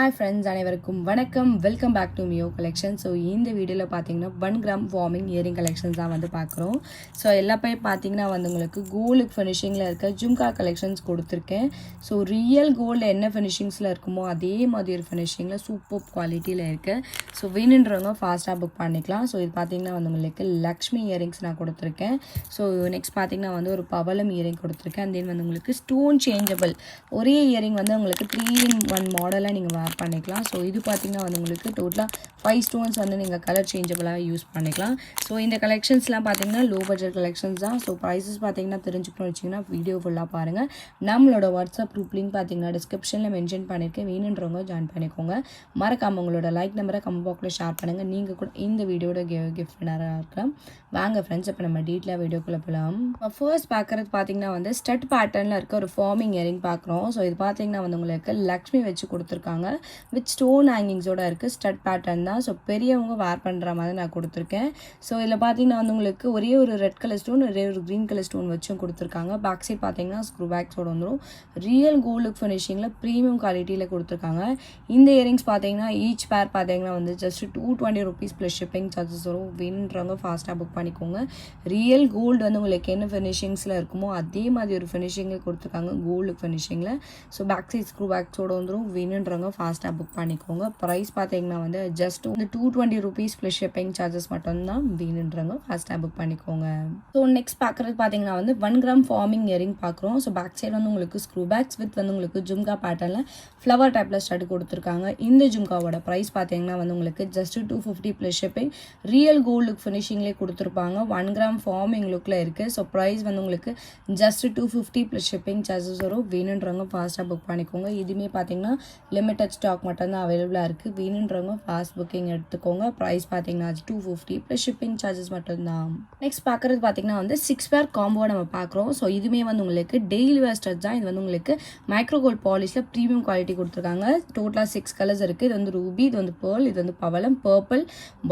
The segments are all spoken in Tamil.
ஹாய் ஃப்ரெண்ட்ஸ், அனைவருக்கும் வணக்கம். வெல்கம் பேக் டு மியோ கலெக்ஷன். ஸோ இந்த வீடியோவில் பார்த்தீங்கன்னா 1 கிராம் வார்மிங் இயரிங் கலெக்ஷன்ஸ் தான் வந்து பார்க்குறோம். ஸோ எல்லாமே பார்த்தீங்கன்னா வந்து உங்களுக்கு கோல்டு ஃபினிஷிங்கில் இருக்க ஜும்கா கலெக்ஷன்ஸ் கொடுத்துருக்கேன். ஸோ ரியல் கோல்டு என்ன ஃபினிஷிங்ஸில் இருக்குமோ அதே மாதிரி ஒரு ஃபினிஷிங்கில் சூப்பர் குவாலிட்டியில் இருக்குது. ஸோ வேணுன்றவங்க ஃபாஸ்ட்டாக புக் பண்ணிக்கலாம். ஸோ இது பார்த்தீங்கன்னா வந்து உங்களுக்கு லக்ஷ்மி இயரிங்ஸ் நான் கொடுத்துருக்கேன். ஸோ நெக்ஸ்ட் பார்த்தீங்கன்னா வந்து ஒரு பவளம் இயரிங் கொடுத்துருக்கேன். அண்ட் தென் வந்து உங்களுக்கு ஸ்டோன் சேஞ்சபிள் ஒரே இயரிங் வந்து உங்களுக்கு 3-in-1 மாடலாக நீங்கள் பண்ணிக்கலாம். ஸோ இது பார்த்தீங்கன்னா வந்து உங்களுக்கு டோட்டலாக 5 ஸ்டோன்ஸ் வந்து நீங்கள் கலர் சேஞ்சபிளாக யூஸ் பண்ணிக்கலாம். ஸோ இந்த கலெக்ஷன்ஸ்லாம் பார்த்தீங்கன்னா லோ பட்ஜெட் கலெக்ஷன்ஸ் தான். ஸோ ப்ரைஸஸ் பார்த்தீங்கன்னா தெரிஞ்சுக்கணும்னு வச்சிங்கன்னா வீடியோ ஃபுல்லாக பாருங்கள். நம்மளோட வாட்ஸ்அப் குரூப் லிங்க் பார்த்தீங்கன்னா டிஸ்கிரிப்ஷனில் மென்ஷன் பண்ணியிருக்கேன். வேணுன்றவங்க ஜாயின் பண்ணிக்கோங்க. மறக்காமல் உங்களோட லைக் நம்பரை கமெண்ட் பாக்ஸில் ஷேர் பண்ணுங்கள். நீங்கள் கூட இந்த வீடியோட கிஃப்ட் வினராக இருக்கலாம். வாங்க ஃப்ரெண்ட்ஸ், இப்போ நம்ம டீட்டெயிலாக வீடியோக்குள்ளே போகலாம். ஃபர்ஸ்ட் பார்க்குறது பார்த்தீங்கன்னா வந்து ஸ்டட் பேட்டர்னில் இருக்க ஒரு ஃபார்மிங் இயரிங் பார்க்குறோம். ஸோ இது பார்த்தீங்கன்னா வந்து உங்களுக்கு லக்ஷ்மி வச்சு கொடுத்துருக்காங்க. வித் ஸ்டோன் ஹேங்கிங்ஸோட இருக்குது. ஸ்டட் பேட்டர்ன் தான். ஸோ பெரியவங்க வேர் பண்ணுற மாதிரி நான் கொடுத்துருக்கேன். ஸோ இதில் பார்த்தீங்கன்னா வந்து உங்களுக்கு ஒரே ஒரு ரெட் கலர் ஸ்டோன், ஒரே ஒரு க்ரீன் கலர் ஸ்டோன் வச்சும் கொடுத்துருக்காங்க. பேக் சைட் பார்த்தீங்கன்னா ஸ்க்ரூ பேக்ஸோட வந்துடும். ரியல் கோல்டு ஃபினிஷிங்கில் ப்ரீமியம் குவாலிட்டியில் கொடுத்துருக்காங்க. இந்த இயரிங்ஸ் பார்த்தீங்கன்னா ஈச் பேர் பார்த்தீங்கன்னா வந்து just 220 rupees plus shipping charges வரும். வேணுன்றவங்க ஃபாஸ்ட்டாக புக் பண்ணிக்கோங்க. ரியல் கோல்டு வந்து உங்களுக்கு என்ன ஃபினிஷிங்ஸில் இருக்குமோ அதே மாதிரி ஒரு ஃபினிஷிங்கில் கொடுத்துருக்காங்க, கோல்டு ஃபினிஷிங்கில். ஸோ பேக் சைட் ஸ்க்ரூ பேக்ஸோட வந்துடும். வேணுன்றவங்க ஃபாஸ்ட்டாக புக் பண்ணிக்கோங்க. ப்ரைஸ் பார்த்தீங்கன்னா வந்து ஜஸ்ட் வந்து 220 rupees ப்ளஸ் ஷிப்பிங் சார்ஜஸ் மட்டும்தான். வேணுன்றவங்க ஃபாஸ்ட்டாக புக் பண்ணிக்கோங்க. ஸோ நெக்ஸ்ட் பார்க்குறது பார்த்தீங்கன்னா வந்து 1 கிராம் ஃபார்மிங் இயரிங் பார்க்குறோம். ஸோ பேக் சைடு வந்து உங்களுக்கு ஸ்க்ரூ பேக்ஸ் வித் வந்து உங்களுக்கு ஜும்கா பேட்டர்னில் ஃப்ளவர் டைப்பில் ஸ்டட் கொடுத்துருக்காங்க. இந்த ஜும்காவோட ப்ரைஸ் பார்த்தீங்கன்னா வந்து உங்களுக்கு just 250 plus shipping. Real gold look ஃபினிஷிங்லேயே கொடுத்துருப்பாங்க. 1 கிராம் ஃபார்மிங் லுக்கில் இருக்குது. ஸோ ப்ரைஸ் வந்து உங்களுக்கு ஜஸ்ட் 250 ப்ளஸ் ஷிப்பிங் சார்ஜஸ் வரும். வேணுன்றவங்க ஃபாஸ்ட்டாக புக் பண்ணிக்கோங்க. இதுவுமே பார்த்தீங்கன்னா லிமிட்டட் ஸ்டாக் மட்டும்தான் அவைலபிளாக இருக்குது. வேணுன்றவங்க ஃபாஸ்ட் புக்கிங் எடுத்துக்கோங்க. ப்ரைஸ் பார்த்தீங்கன்னா 250 ப்ளஸ் ஷிப்பிங் சார்ஜஸ் மட்டும்தான். நெக்ஸ்ட் பார்க்குறது பார்த்தீங்கன்னா வந்து 6 பேர் காம்போ நம்ம பார்க்குறோம். ஸோ இதுவுமே வந்து உங்களுக்கு டெய்லி வேர் ஸ்டட் தான். இது வந்து உங்களுக்கு மைக்ரோ கோல்ட் பாலிஷில் ப்ரீமியம் குவாலிட்டி கொடுத்துருக்காங்க. டோட்டலாக 6 கலர்ஸ் இருக்குது. இது வந்து ரூபி, இது வந்து பேர்ல், இது வந்து பவளம், பர்பிள்,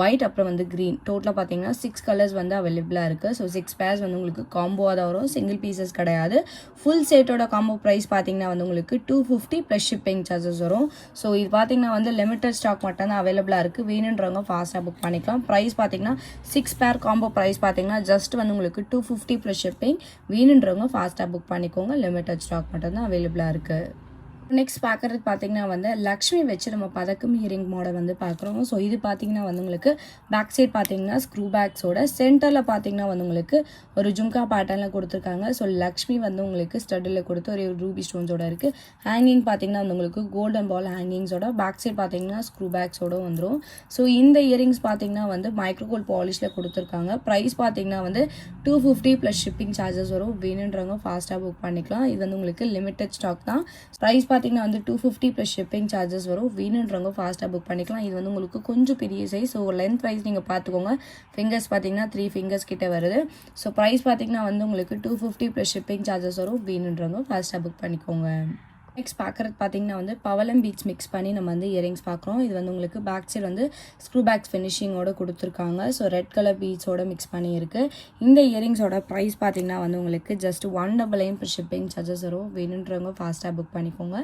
ஒயிட், அப்புறம் வந்து க்ரீன். டோட்டலாக பார்த்தீங்கன்னா 6 கலர்ஸ் வந்து அவைலபிளாக இருக்குது. ஸோ 6 பேர்ஸ் வந்து உங்களுக்கு காம்போவாக தான் வரும். சிங்கிள் பீசஸ் கிடையாது. ஃபுல் செட்டோட காம்போ ப்ரைஸ் பார்த்தீங்கன்னா வந்து உங்களுக்கு 250 ப்ளஸ் ஷிப்பிங் சார்ஜஸ் வரும். ஸோ இது பார்த்தீங்கன்னா வந்து லிமிட்டட் ஸ்டாக் மட்டும் தான் அவைலபிளாக இருக்குது. வேணுன்றவங்க ஃபாஸ்ட்டாக புக் பண்ணிக்கலாம். ப்ரைஸ் பார்த்தீங்கன்னா 6 பேர் காம்போ ப்ரைஸ் பார்த்தீங்கன்னா ஜஸ்ட் வந்து உங்களுக்கு 250 ப்ளஸ் ஷிப்பிங். வேணுன்றவங்க ஃபாஸ்ட்டாக புக் பண்ணிக்கோங்க. லிமிட்டட் ஸ்டாக் மட்டும் தான் அவைலபிளாக இருக்குது. நெக்ஸ்ட் பார்க்குறது பார்த்தீங்கன்னா வந்து லக்ஷ்மி வச்சு நம்ம பதக்கம் இயரிங் மாடல் வந்து பார்க்குறோம். ஸோ இது பார்த்தீங்கன்னா வந்து உங்களுக்கு பேக் சைட் பார்த்தீங்கன்னா ஸ்க்ரூ பேக்ஸோட சென்டரில் பார்த்தீங்கன்னா வந்து உங்களுக்கு ஒரு ஜும்கா பேட்டர்னில் கொடுத்துருக்காங்க. ஸோ லக்ஷ்மி வந்து உங்களுக்கு ஸ்டட்டில் கொடுத்து ஒரு ரூபி ஸ்டோன்ஸோட இருக்குது. ஹேங்கிங் பார்த்தீங்கன்னா வந்து உங்களுக்கு கோல்டன் பால் ஹேங்கிங்ஸோட பேக் சைட் பார்த்தீங்கன்னா ஸ்க்ரூ பேக்ஸோட வந்துடும். ஸோ இந்த இயரிங்ஸ் பார்த்தீங்கன்னா வந்து மைக்ரோ கோல்ட் பாலிஷில் கொடுத்துருக்காங்க. ப்ரைஸ் பார்த்தீங்கன்னா வந்து 250 ப்ளஸ் ஷிப்பிங் சார்ஜஸ் வரும். வேணுன்றவங்க ஃபாஸ்ட்டாக புக் பண்ணிக்கலாம். இது வந்து உங்களுக்கு லிமிட்டட் ஸ்டாக் தான். ப்ரைஸ் பார்த்தீங்கன்னா வந்து 250 ப்ளஸ் ஷிப்பிங் சார்ஜஸ் வரும். வேணுன்றவங்க ஃபாஸ்ட்டாக புக் பண்ணிக்கலாம். இது வந்து உங்களுக்கு கொஞ்சம் பெரிய சைஸ். ஸோ லென்த் வைஸ் நீங்கள் பார்த்துக்கோங்க. ஃபிங்கர்ஸ் பார்த்தீங்கன்னா 3 ஃபிங்கர்ஸ் கிட்ட வருது. ஸோ ப்ரைஸ் பார்த்தீங்கன்னா வந்து உங்களுக்கு 250 ப்ளஸ் ஷிப்பிங் சார்ஜஸ் வரும். வேணுன்றவங்க ஃபாஸ்ட்டாக புக் பண்ணிக்கோங்க. நெக்ஸ்ட் பார்க்குறது பார்த்தீங்கன்னா வந்து பவளம் பீட்ஸ் மிக்ஸ் பண்ணி நம்ம வந்து இயரிங்ஸ் பார்க்குறோம். இது வந்து உங்களுக்கு பேக் சைடு வந்து ஸ்க்ரூ பேக்ஸ் ஃபினிஷிங்கோட கொடுத்துருக்காங்க. ஸோ ரெட் கலர் பீட்ஸோட மிக்ஸ் பண்ணி இருக்குது. இந்த இயரிங்ஸோட ப்ரைஸ் பார்த்தீங்கன்னா வந்து உங்களுக்கு ஜஸ்ட் 199 ப்ளஸ் ஷிப்பிங் சார்ஜஸ் வரும். வேணுன்றவங்க ஃபாஸ்ட்டாக புக் பண்ணிக்கோங்க.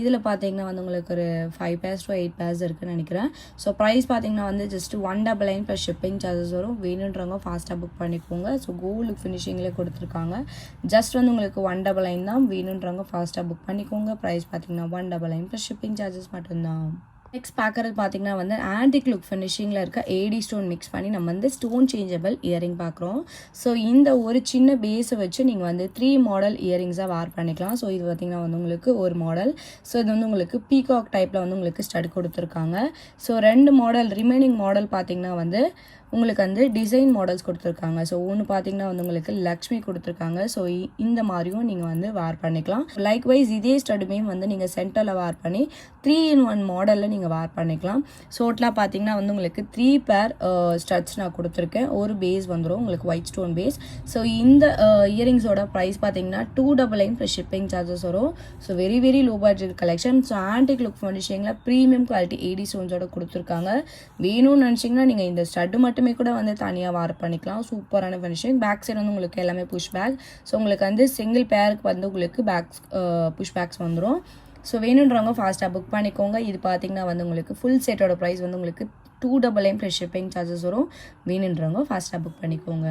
இதில் பார்த்தீங்கன்னா வந்து உங்களுக்கு ஒரு 5 பேர்ஸ் to 8 பேர்ஸ் இருக்குன்னு நினைக்கிறேன். ஸோ ப்ரைஸ் பார்த்தீங்கன்னா வந்து ஜஸ்ட் 199 ப்ளஸ் ஷிப்பிங் சார்ஜஸ் வரும். வேணுன்றவங்க ஃபாஸ்ட்டாக புக் பண்ணிக்கோங்க. ஸோ கோல்டு ஃபினிஷிங்கில் கொடுத்துருக்காங்க. ஜஸ்ட் வந்து உங்களுக்கு 199 தான். வேணுன்றவங்க ஃபாஸ்ட்டாக புக் பண்ணிக்கோங்க. ப்ரைஸ் பார்த்தீங்கன்னா 199 ப்ளஸ் ஷிப்பிங் சார்ஜஸ் மட்டும்தான். நெக்ஸ்ட் பார்க்குறது பார்த்தீங்கன்னா வந்து ஆன்டிக் லுக் ஃபினிஷிங்கில் இருக்க ஏடி ஸ்டோன் மிக்ஸ் பண்ணி நம்ம வந்து ஸ்டோன் சேஞ்சபிள் இயரிங் பார்க்குறோம். ஸோ இந்த ஒரு சின்ன பேஸை வச்சு நீங்கள் வந்து 3 மாடல் இயரிங்ஸாக வேர் பண்ணிக்கலாம். ஸோ இது பார்த்தீங்கன்னா வந்து உங்களுக்கு ஒரு மாடல். ஸோ இது வந்து உங்களுக்கு பீகாக் டைப்பில் வந்து உங்களுக்கு ஸ்டட் கொடுத்துருக்காங்க. ஸோ 2 மாடல் ரிமைனிங் மாடல் பார்த்தீங்கன்னா வந்து உங்களுக்கு வந்து டிசைன் மாடல்ஸ் கொடுத்துருக்காங்க. ஸோ ஒன்று பார்த்தீங்கன்னா வந்து உங்களுக்கு லக்ஷ்மி கொடுத்துருக்காங்க. ஸோ இந்த மாதிரியும் நீங்கள் வந்து வேர் பண்ணிக்கலாம். லைக்வைஸ் இதே ஸ்டடுமே வந்து நீங்கள் சென்டரில் வேர் பண்ணி 3-in-1 மாடலில் நீங்கள் வேர் பண்ணிக்கலாம். டோட்டலாக பார்த்தீங்கன்னா வந்து உங்களுக்கு 3 பேர் ஸ்டட்ஸ் நான் கொடுத்துருக்கேன். ஒரு பேஸ் வந்துடும் உங்களுக்கு ஒயிட் ஸ்டோன் பேஸ். ஸோ இந்த இயரிங்ஸோட ப்ரைஸ் பார்த்தீங்கன்னா 299 ப்ளஸ் ஷிப்பிங் சார்ஜஸ் வரும். So very low budget collection. So antique look ஃபினிஷிங்கில் ப்ரீமியம் குவாலிட்டி ஏடி ஸ்டோன்ஸோட கொடுத்துருக்காங்க. வேணும்னு நினச்சிங்கன்னா நீங்கள் இந்த ஸ்டட்டு மட்டும் கூட வந்து தனியாக வேர் பண்ணிக்கலாம். சூப்பரான ஃபினிஷிங். பேக் சைடு வந்து உங்களுக்கு எல்லாமே புஷ் பேக். ஸோ உங்களுக்கு வந்து சிங்கிள் பேருக்கு வந்து உங்களுக்கு பேக்ஸ் புஷ் பேக்ஸ் வந்துடும். ஸோ வேணுன்றவங்க ஃபாஸ்ட்டாக புக் பண்ணிக்கோங்க. இது பார்த்தீங்கன்னா வந்து உங்களுக்கு ஃபுல் செட்டோட ப்ரைஸ் வந்து உங்களுக்கு 299 ப்ளஸ் ஷிப்பிங் சார்ஜஸ் வரும். வேணுன்றவங்க ஃபாஸ்ட்டாக புக் பண்ணிக்கோங்க.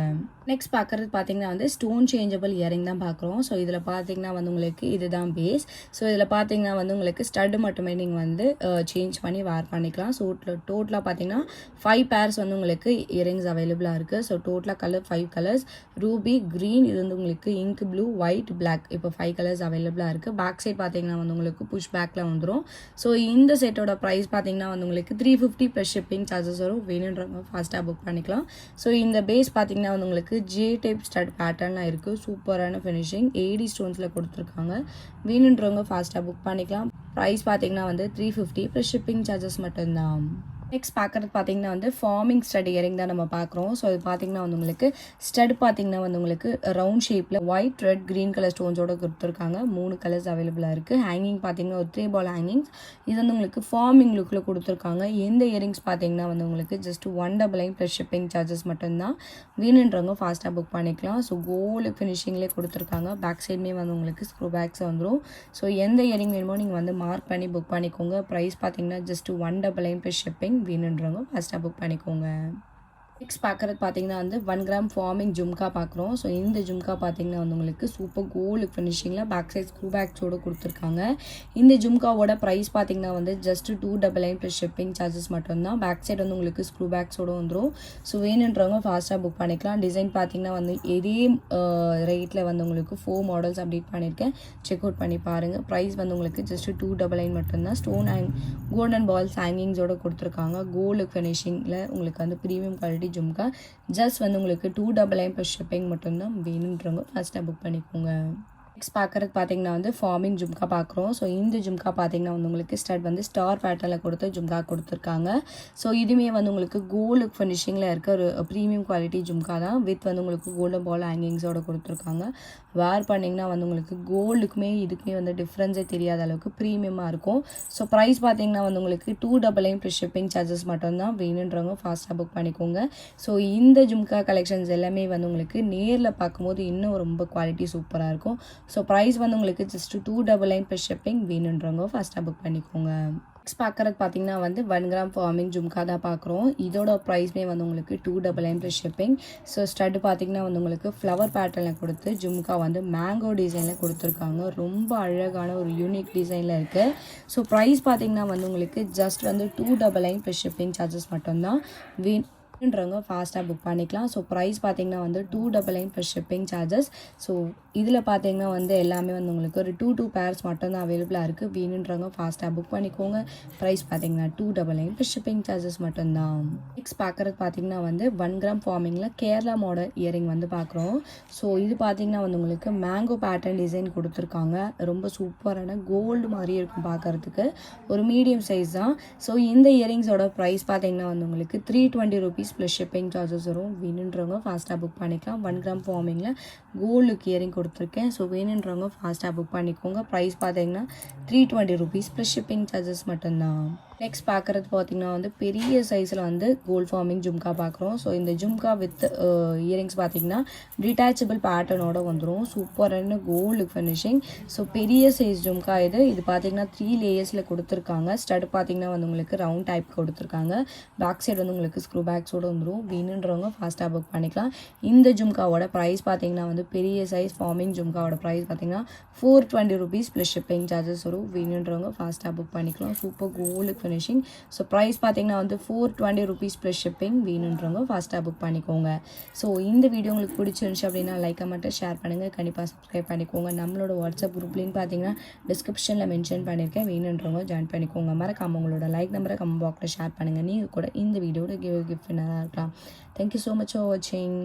நெக்ஸ்ட் பார்க்குறது பார்த்தீங்கன்னா வந்து ஸ்டோன் சேஞ்சபிள் இயரிங் தான் பார்க்குறோம். ஸோ இதில் பார்த்தீங்கன்னா வந்து உங்களுக்கு இதுதான் பேஸ். ஸோ இதில் பார்த்தீங்கன்னா வந்து உங்களுக்கு ஸ்டட்டு மட்டுமே நீங்கள் வந்து சேஞ்ச் பண்ணி வேர் பண்ணிக்கலாம். ஸோ டோட்டலாக பார்த்தீங்கன்னா 5 பேர்ஸ் வந்து உங்களுக்கு இயரிங்ஸ் அவைலபிளாக இருக்குது. ஸோ டோட்டலாக கலர் 5 கலர்ஸ் ரூபி, க்ரீன், இது வந்து உங்களுக்கு இங்க் ப்ளூ, ஒயிட், பிளாக், இப்போ 5 கலர்ஸ் அவைலபிளாக இருக்குது. பேக் சைட் பார்த்தீங்கன்னா வந்து உங்களுக்கு புஷ் பேக்கில் வந்துடும். ஸோ இந்த செட்டோட ப்ரைஸ் பார்த்தீங்கன்னா வந்து உங்களுக்கு 350 ப்ளஸ் ஷிப்பிங் சார்ஜஸ் வரும். வேணுன்றவங்க ஃபாஸ்ட்டாக புக் பண்ணிக்கலாம். ஸோ இந்த பேஸ் பார்த்தீங்கன்னா வந்து உங்களுக்கு ஜே டைப் ஸ்டட் பேட்டர்னில் இருக்குது. சூப்பரான ஃபினிஷிங் ஏடி ஸ்டோன்ஸில் கொடுத்துருக்காங்க. வேணுன்றவங்க ஃபாஸ்ட்டாக புக் பண்ணிக்கலாம். ப்ரைஸ் பார்த்தீங்கன்னா வந்து 350 ப்ளஸ் ஷிப்பிங் சார்ஜஸ் மட்டும்தான். நெக்ஸ்ட் பார்க்குறது பார்த்தீங்கன்னா வந்து ஃபார்மிங் ஸ்டட் இயரிங் தான் நம்ம பார்க்குறோம். ஸோ இது பார்த்தீங்கன்னா வந்து உங்களுக்கு ஸ்டட் பார்த்தீங்கன்னா வந்து உங்களுக்கு ரவுண்ட் ஷேப்பில் ஒயிட், ரெட், க்ரீன் கலர் ஸ்டோன்ஸோட கொடுத்துருக்காங்க. 3 கலர்ஸ் அவைலபிளாக இருக்குது. ஹேங்கிங் பார்த்தீங்கன்னா ஒரு 3 பால் ஹேங்கிங்ஸ். இது வந்து உங்களுக்கு ஃபார்மிங் லுக்கில் கொடுத்துருக்காங்க. எந்த இயரிங்ஸ் பார்த்தீங்கன்னா வந்து உங்களுக்கு ஜஸ்ட் 199 ப்ளஸ் ஷிப்பிங் சார்ஜஸ் மட்டும்தான். வேணுன்றவங்க ஃபாஸ்ட்டாக புக் பண்ணிக்கலாம். ஸோ கோல்டு ஃபினிஷிங்லேயே கொடுத்துருக்காங்க. பேக் சைடுமே வந்து உங்களுக்கு ஸ்க்ரூ பேக்ஸ் வந்துடும். ஸோ எந்த இயரிங் வேணுமோ நீங்கள் வந்து மார்க் பண்ணி புக் பண்ணிக்கோங்க. ப்ரைஸ் பார்த்தீங்கன்னா ஜஸ்ட் 199 ப்ளஸ் ஷிப்பிங். வேணுன்றவங்க ஃபஸ்ட்டாக புக் பண்ணிக்கோங்க. நெக்ஸ்ட் பார்க்குறது பார்த்தீங்கன்னா வந்து 1 கிராம் ஃபார்மிங் ஜும்கா பார்க்குறோம். ஸோ இந்த ஜும்கா பார்த்தீங்கன்னா வந்து உங்களுக்கு சூப்பர் கோல்டு ஃபினிஷிங்கில் பேக் சைட் ஸ்க்ரூ பேக்ஸோடு கொடுத்துருக்காங்க. இந்த ஜும்காவோட ப்ரைஸ் பார்த்தீங்கன்னா வந்து ஜஸ்ட் 299 ப்ளஸ் ஷிப்பிங் சார்ஜஸ் மட்டும்தான். பேக் சைட் வந்து உங்களுக்கு ஸ்க்ரூ பேக்ஸோடு வந்துடும். ஸோ வேணுன்றவங்க ஃபாஸ்ட்டாக புக் பண்ணிக்கலாம். டிசைன் பார்த்தீங்கன்னா வந்து இதே ரேட்டில் வந்து உங்களுக்கு 4 மாடல்ஸ் அப்டேட் பண்ணியிருக்கேன். செக் அவுட் பண்ணி பாருங்கள். ப்ரைஸ் வந்து உங்களுக்கு ஜஸ்ட் 299 மட்டும்தான். ஸ்டோன் கோல்டன் பால்ஸ் ஹேங்கிங்ஸோடு கொடுத்துருக்காங்க. கோல்டு ஃபினிஷிங்கில் உங்களுக்கு வந்து ப்ரீமியம் குவாலிட்டி ஜும்கா. ஜஸ்ட் வந்து உங்களுக்கு 299 ப்ளஸ் ஷிப்பிங் மட்டும்தான். வேணுன்றவங்க ஃபஸ்ட்டாக புக் பண்ணிக்கோங்க. நெக்ஸ்ட் பார்க்குறது பார்த்தீங்கன்னா வந்து ஃபார்மிங் ஜும்கா பார்க்குறோம். ஸோ இந்த ஜும்கா பார்த்தீங்கன்னா வந்து உங்களுக்கு ஸ்டட் வந்து ஸ்டார் பேட்டர்னில் கொடுத்து ஜும்கா கொடுத்துருக்காங்க. ஸோ இதுவுமே வந்து உங்களுக்கு கோல்டு ஃபினிஷிங்கில் இருக்க ஒரு ப்ரீமியம் குவாலிட்டி ஜும்கா தான். வித் வந்து உங்களுக்கு கோல்டன் பால் ஹேங்கிங்ஸோடு கொடுத்துருக்காங்க. வேர் பண்ணிங்கன்னா வந்து உங்களுக்கு கோல்டுக்குமே இதுக்குமே வந்து டிஃப்ரென்ஸே தெரியாத அளவுக்கு ப்ரீமியமாக இருக்கும். ஸோ ப்ரைஸ் பார்த்தீங்கன்னா வந்து உங்களுக்கு 299 ப்ளஸ் ஷிப்பிங் சார்ஜஸ் மட்டும்தான். வேணுன்றவங்க ஃபாஸ்ட்டாக புக் பண்ணிக்கோங்க. ஸோ இந்த ஜும்கா கலெக்ஷன்ஸ் எல்லாமே வந்து உங்களுக்கு நேரில் பார்க்கும்போது இன்னும் ரொம்ப குவாலிட்டி சூப்பராக இருக்கும். ஸோ ப்ரைஸ் வந்து உங்களுக்கு ஜஸ்ட் 299 ப்ளஸ் ஷிப்பிங். வேணுன்றவங்க ஃபஸ்ட்டாக புக் பண்ணிக்கோங்க. நெக்ஸ்ட் பார்க்குறது பார்த்தீங்கன்னா வந்து 1 கிராம் ஃபார்மிங் ஜும்கா தான் பார்க்குறோம். இதோட ப்ரைஸ்மே வந்து உங்களுக்கு 299 ப்ளஸ் ஷிப்பிங். ஸோ ஸ்டட் பார்த்தீங்கன்னா வந்து உங்களுக்கு ஃப்ளவர் பேட்டர்னில் கொடுத்து ஜும்கா வந்து மேங்கோ டிசைனில் கொடுத்துருக்காங்க. ரொம்ப அழகான ஒரு யூனிக் டிசைனில் இருக்குது. ஸோ ப்ரைஸ் பார்த்தீங்கன்னா வந்து உங்களுக்கு ஜஸ்ட் வந்து 299 ப்ளஸ் ஷிப்பிங் சார்ஜஸ் மட்டும்தான். வேணுன்றவங்க ஃபாஸ்ட்டாக புக் பண்ணிக்கலாம். ஸோ ப்ரைஸ் பார்த்தீங்கன்னா வந்து 299 ப்ளஸ் ஷிப்பிங் சார்ஜஸ். ஸோ இதில் பார்த்தீங்கன்னா வந்து எல்லாமே வந்து உங்களுக்கு ஒரு 2 பேர்ஸ் மட்டும்தான் அவைலபிளாக இருக்குது. வேணுன்றவங்க ஃபாஸ்ட்டாக புக் பண்ணிக்கோங்க. ப்ரைஸ் பார்த்தீங்கன்னா 299 ப்ளஸ் ஷிப்பிங் சார்ஜஸ் மட்டும்தான். நெக்ஸ்ட் பார்க்குறது பார்த்தீங்கன்னா வந்து 1 கிராம் ஃபார்மிங்கில் கேரளா மாடல் இயரிங் வந்து பார்க்குறோம். ஸோ இது பார்த்தீங்கன்னா வந்து உங்களுக்கு மேங்கோ பேட்டர்ன் டிசைன் கொடுத்துருக்காங்க. ரொம்ப சூப்பரான கோல்டு மாதிரி இருக்கும் பார்க்குறதுக்கு. ஒரு மீடியம் சைஸ் தான். ஸோ இந்த இயரிங்ஸோட ப்ரைஸ் பார்த்தீங்கன்னா வந்து உங்களுக்கு 320 ருபீஸ் ப்ளஸ் ஷிப்பிங் சார்ஜஸ் வரும். வேணுன்றவங்க ஃபாஸ்ட்டாக புக் பண்ணிக்கலாம். 1 கிராம் ஃபார்மிங்கில் கோல்டுக்கு இயரிங் கொடுத்துருக்கேன். ஸோ வேணுன்றவங்க ஃபாஸ்ட்டாக புக் பண்ணிக்கோங்க. ப்ரைஸ் பார்த்தீங்கன்னா 320 ருபீஸ் ப்ளஸ் ஷிப்பிங் சார்ஜஸ் மட்டும்தான். நெக்ஸ்ட் பார்க்குறது பார்த்தீங்கன்னா வந்து பெரிய சைஸில் வந்து கோல்ட் ஃபார்மிங் ஜும்கா பார்க்குறோம். ஸோ இந்த ஜும்கா வித் இயரிங்ஸ் பார்த்தீங்கன்னா டிட்டாச்சபிள் பேட்டர்னோட வந்துடும். சூப்பரான கோல்டு ஃபினிஷிங். ஸோ பெரிய சைஸ் ஜும்கா இது பார்த்தீங்கன்னா 3 லேயர்ஸில் கொடுத்துருக்காங்க. ஸ்டட் பார்த்தீங்கன்னா வந்து உங்களுக்கு ரவுண்ட் டைப் கொடுத்துருக்காங்க. பேக் சைடு வந்து உங்களுக்கு ஸ்க்ரூ பேக்ஸோடு வந்துடும். வேணுன்றவங்க ஃபாஸ்ட்டாக புக் பண்ணிக்கலாம். இந்த ஜும்காவோட ப்ரைஸ் பார்த்தீங்கன்னா வந்து பெரிய சைஸ் ஃபார்மிங் ஜும்காவோட ப்ரைஸ் பார்த்தீங்கன்னா 420 ருபீஸ் ப்ளஸ் ஷிப்பிங் சார்ஜஸ் வரும். வேணுன்றவங்க ஃபாஸ்ட்டாக புக் பண்ணிக்கலாம். Super gold finishing. So price பார்த்தீங்கன்னா வந்து 420 ருபீஸ் ப்ளஸ் ஷிப்பிங். வேணுன்றவங்க ஃபாஸ்ட்டாக புக் பண்ணிக்கோங்க. ஸோ இந்த வீடியோ உங்களுக்கு பிடிச்சிருந்துச்சு அப்படின்னா லைக் மட்டும் ஷேர் பண்ணுங்கள். கண்டிப்பாக சப்ஸ்கிரைப் பண்ணிக்கோங்க. நம்மளோட வாட்ஸ்அப் குரூப்லேயும் பார்த்தீங்கன்னா டிஸ்கிரிப்ஷனில் மென்ஷன் பண்ணியிருக்கேன். வேணுன்றவங்க ஜாயின் பண்ணிக்கோங்க. மறக்காம உங்களோட லைக் நம்பரை கமெண்ட் பாக்ஸில் ஷேர் பண்ணுங்கள். நீங்கள் கூட இந்த வீடியோட கிஃப்ட் நல்லா இருக்கலாம். தேங்க்யூ ஸோ மச் ஃபார் வாட்சிங்.